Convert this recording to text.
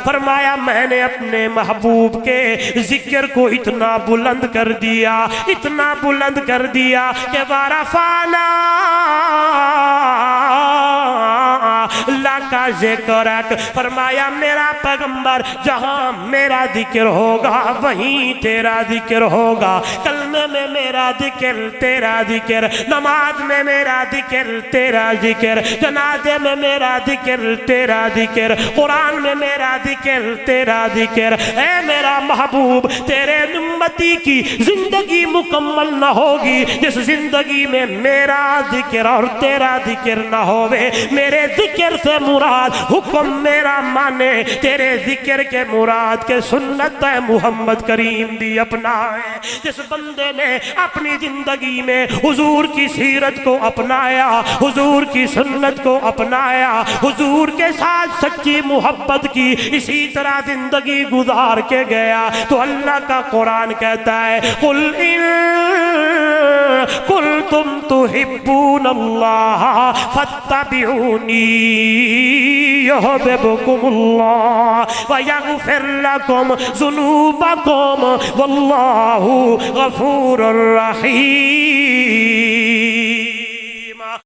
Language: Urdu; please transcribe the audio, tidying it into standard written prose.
فرمایا میں نے اپنے محبوب کے ذکر کو اتنا بلند کر دیا، اتنا بلند کر دیا کہ ورفعنا لَكَ ذِكْرَكَ، فرمایا میرا پیغمبر جہاں میرا ذکر ہوگا وہیں تیرا ذکر ہوگا، کلمے میں میرا ذکر تیرا ذکر، نماز میں میرا ذکر تیرا ذکر، جنازے میں میرا ذکر تیرا ذکر، قرآن میں میرا ذکر تیرا ذکر۔ اے میرا محبوب، تیرے امتی کی زندگی مکمل نہ ہوگی جس زندگی میں میرا ذکر اور تیرا ذکر نہ ہوئے۔ میرے ذکر سے مراد حکم میرا مانے، تیرے ذکر کے مراد کے سنت محمد کریم دی اپنائے۔ جس بندے نے اپنی زندگی میں حضور کی سیرت کو اپنایا، حضور کی سنت کو اپنایا، حضور کے ساتھ سچی محبت کی، اسی طرح زندگی گزار کے گیا، تو اللہ کا قرآن کہتا ہے قُلْ إِن كُنتُمْ تُحِبُّونَ اللَّهَ فَاتَّبِعُونِي يُحْبِبْكُمُ اللَّهُ وَيَغْفِرْ لَكُمْ ذُنُوبَكُمْ وَاللَّهُ غَفُورٌ رَحِيمٌ۔